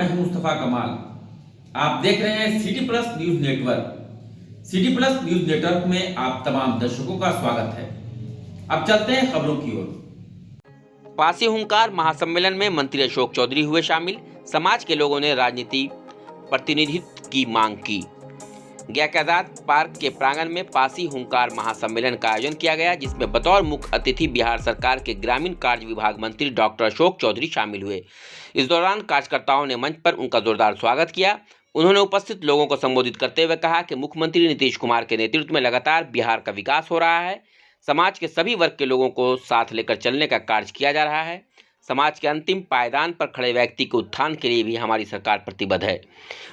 मैं हूं मुस्तफा कमाल। आप देख रहे हैं city plus news network. City plus news network में आप तमाम दर्शकों का स्वागत है। अब चलते हैं खबरों की ओर। पासी हुंकार महासम्मेलन में मंत्री अशोक चौधरी हुए शामिल। समाज के लोगों ने राजनीति प्रतिनिधित्व की मांग की। गया के आजाद पार्क के प्रांगण में पासी हुंकार महासम्मेलन का आयोजन किया गया, जिसमें बतौर मुख्य अतिथि बिहार सरकार के ग्रामीण कार्य विभाग मंत्री डॉक्टर अशोक चौधरी शामिल हुए। इस दौरान कार्यकर्ताओं ने मंच पर उनका जोरदार स्वागत किया। उन्होंने उपस्थित लोगों को संबोधित करते हुए कहा कि मुख्यमंत्री नीतीश कुमार के नेतृत्व में लगातार बिहार का विकास हो रहा है। समाज के सभी वर्ग के लोगों को साथ लेकर चलने का कार्य किया जा रहा है। समाज के अंतिम पायदान पर खड़े व्यक्ति के उत्थान के लिए भी हमारी सरकार प्रतिबद्ध है।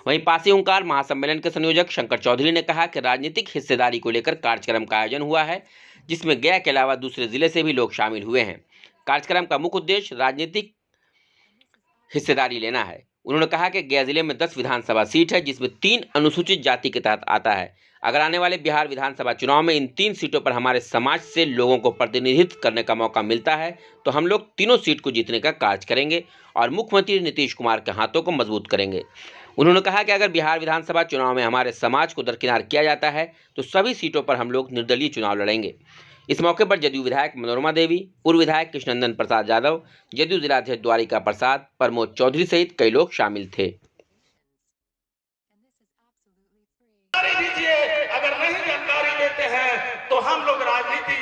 वहीं पासी हुंकार महासम्मेलन के संयोजक शंकर चौधरी ने कहा कि राजनीतिक हिस्सेदारी को लेकर कार्यक्रम का आयोजन हुआ है, जिसमें गया के अलावा दूसरे जिले से भी लोग शामिल हुए हैं। कार्यक्रम का मुख्य उद्देश्य राजनीतिक हिस्सेदारी लेना है। उन्होंने कहा कि गया जिले में 10 विधानसभा सीट है, जिसमें 3 अनुसूचित जाति के तहत आता है। अगर आने वाले बिहार विधानसभा चुनाव में इन 3 सीटों पर हमारे समाज से लोगों को प्रतिनिधित्व करने का मौका मिलता है तो हम लोग तीनों सीट को जीतने का कार्य करेंगे और मुख्यमंत्री नीतीश कुमार के हाथों को मजबूत करेंगे। उन्होंने कहा कि अगर बिहार विधानसभा चुनाव में हमारे समाज को दरकिनार किया जाता है तो सभी सीटों पर हम लोग निर्दलीय चुनाव लड़ेंगे। इस मौके पर जदयू विधायक मनोरमा देवी, पूर्व विधायक कृष्णनंदन प्रसाद यादव, जदयू जिलाध्यक्ष द्वारिका प्रसाद, प्रमोद चौधरी सहित कई लोग शामिल थे। अगर नहीं जानकारी देते हैं तो हम लोग राजनीति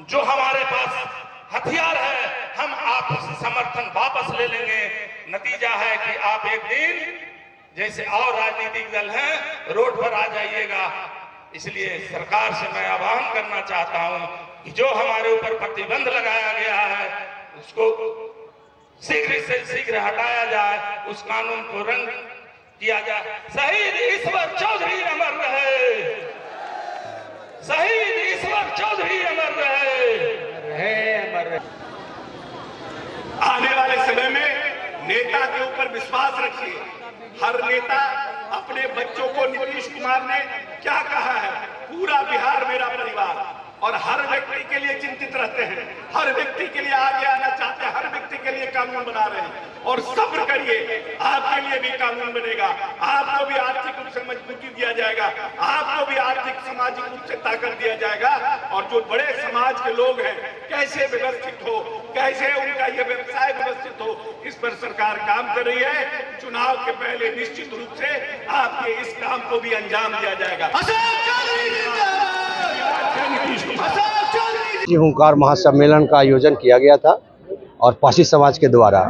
जो हमारे पास हथियार है, हम आपसे समर्थन वापस ले लेंगे। नतीजा है कि आप एक दिन जैसे और राजनीतिक दल हैं रोड पर आ जाइएगा। इसलिए सरकार से मैं आह्वान करना चाहता हूं कि जो हमारे ऊपर प्रतिबंध लगाया गया है उसको शीघ्र से शीघ्र हटाया जाए, उस कानून को रंग किया जाए। शहीद ईश्वर चौधरी अमर रहे, शहीद ईश्वर चौधरी अमर रहे। आने वाले समय में नेता के ऊपर विश्वास रखिए। हर नेता अपने बच्चों को, नीतीश कुमार ने क्या कहा है, पूरा बिहार मेरा परिवार, और हर व्यक्ति के लिए चिंतित रहते हैं, हर व्यक्ति के लिए आगे आना चाहते हैं, हर व्यक्ति के लिए कानून बना रहे हैं। और सब्र करिए, आपके लिए भी कानून बनेगा, आपको भी आर्थिक रूप से मजबूती दिया जाएगा, आपको भी आर्थिक सामाजिक रूप से ताकत दिया जाएगा। और जो बड़े समाज के लोग हैं कैसे व्यवस्थित हो, कैसे उनका ये व्यवसाय व्यवस्थित हो, इस पर सरकार काम कर रही है। चुनाव के पहले निश्चित रूप से आपके इस काम को भी अंजाम दिया जाएगा। हुंकार महासम्मेलन का आयोजन किया गया था और पासी समाज के द्वारा,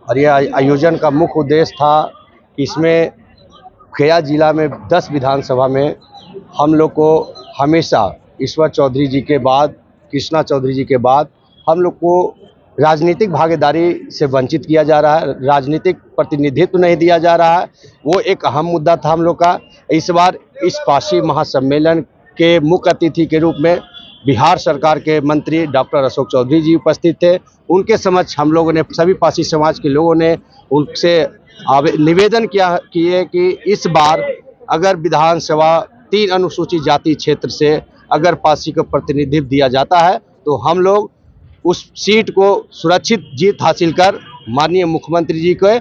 और यह आयोजन का मुख्य उद्देश्य था कि इसमें गया जिला में 10 विधानसभा में हम लोग को हमेशा ईश्वर चौधरी जी के बाद, कृष्णा चौधरी जी के बाद हम लोग को राजनीतिक भागीदारी से वंचित किया जा रहा है, राजनीतिक प्रतिनिधित्व नहीं दिया जा रहा है। वो एक अहम मुद्दा था हम लोग का। इस बार इस पासी महासम्मेलन के मुख्य अतिथि के रूप में बिहार सरकार के मंत्री डॉक्टर अशोक चौधरी जी उपस्थित थे। उनके समक्ष हम लोगों ने, सभी पासी समाज के लोगों ने उनसे निवेदन किए कि इस बार अगर विधानसभा 3 अनुसूचित जाति क्षेत्र से अगर पासी को प्रतिनिधित्व दिया जाता है तो हम लोग उस सीट को सुरक्षित जीत हासिल कर माननीय मुख्यमंत्री जी के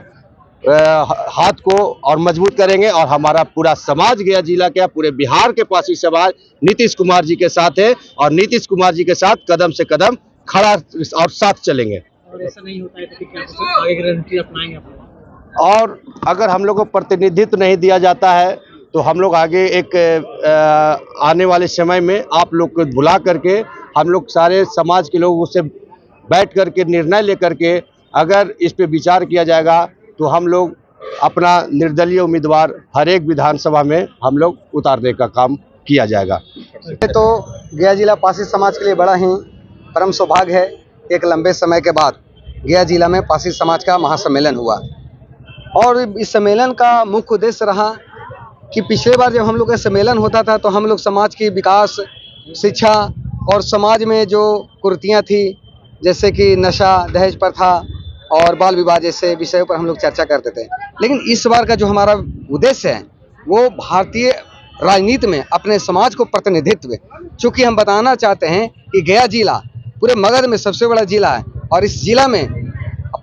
हाथ को और मजबूत करेंगे। और हमारा पूरा समाज गया जिला के, पूरे बिहार के पासी समाज नीतीश कुमार जी के साथ है और नीतीश कुमार जी के साथ कदम से कदम खड़ा और साथ चलेंगे। और ऐसा नहीं होता है तो क्या आगे की रणनीति अपनाएंगे? और अगर हम लोग को प्रतिनिधित्व नहीं दिया जाता है तो हम लोग आगे एक आने वाले समय में आप लोग को बुला करके हम लोग सारे समाज के लोग उससे बैठ करके निर्णय लेकर के अगर इस पे विचार किया जाएगा तो हम लोग अपना निर्दलीय उम्मीदवार हर एक विधानसभा में हम लोग उतारने का काम किया जाएगा। तो गया जिला पासी समाज के लिए बड़ा ही परम सौभाग्य है। एक लंबे समय के बाद गया जिला में पासी समाज का महासम्मेलन हुआ और इस सम्मेलन का मुख्य उद्देश्य रहा कि पिछले बार जब हम लोग का सम्मेलन होता था तो हम लोग समाज की विकास, शिक्षा और समाज में जो कुरीतियाँ थी, जैसे कि नशा, दहेज प्रथा और बाल विवाह जैसे विषयों पर हम लोग चर्चा करते थे। लेकिन इस बार का जो हमारा उद्देश्य है वो भारतीय राजनीति में अपने समाज को प्रतिनिधित्व, चूँकि हम बताना चाहते हैं कि गया जिला पूरे मगध में सबसे बड़ा जिला है और इस जिला में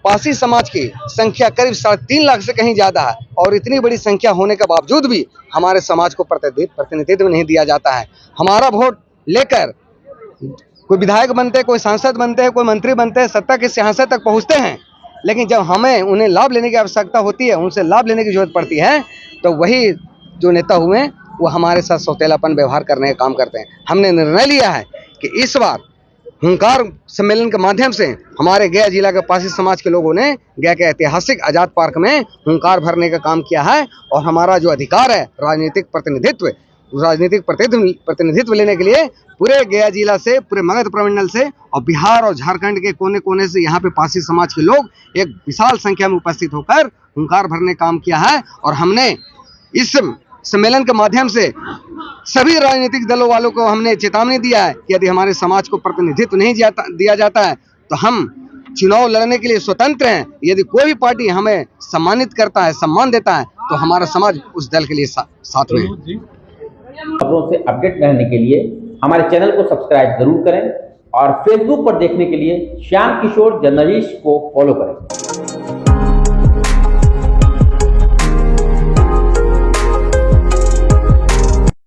पासी समाज की संख्या करीब 3.5 लाख से कहीं ज़्यादा है और इतनी बड़ी संख्या होने के बावजूद भी हमारे समाज को प्रतिनिधित्व नहीं दिया जाता है। हमारा वोट लेकर कोई विधायक बनते हैं, कोई सांसद बनते हैं, कोई मंत्री बनते हैं, सत्ता के सिंहासन तक पहुंचते हैं, लेकिन जब हमें उन्हें लाभ लेने की आवश्यकता होती है, उनसे लाभ लेने की जरूरत पड़ती है, तो वही जो नेता हुए वो हमारे साथ सौतेलापन व्यवहार करने का काम करते हैं। हमने निर्णय लिया है कि इस बार हुंकार सम्मेलन के माध्यम से हमारे गया जिला के पासी समाज के लोगों ने गया के ऐतिहासिक आजाद पार्क में हुंकार भरने का काम किया है और हमारा जो अधिकार है राजनीतिक प्रतिनिधित्व लेने के लिए पूरे गया जिला से, पूरे मगध प्रमंडल से और बिहार और झारखंड के कोने कोने से यहाँ पे पासी समाज के लोग एक विशाल संख्या में उपस्थित होकर हुंकार भरने काम किया है। और हमने इस सम्मेलन के माध्यम से सभी राजनीतिक दलों वालों को हमने चेतावनी दिया है कि यदि हमारे समाज को प्रतिनिधित्व नहीं दिया जाता है तो हम चुनाव लड़ने के लिए स्वतंत्र हैं। यदि कोई भी पार्टी हमें सम्मानित करता है, सम्मान देता है, तो हमारा समाज उस दल के लिए साथ में है। खबरों से अपडेट रहने के लिए हमारे चैनल को सब्सक्राइब जरूर करें और फेसबुक पर देखने के लिए श्याम किशोर जर्नलिस्ट को फॉलो करें।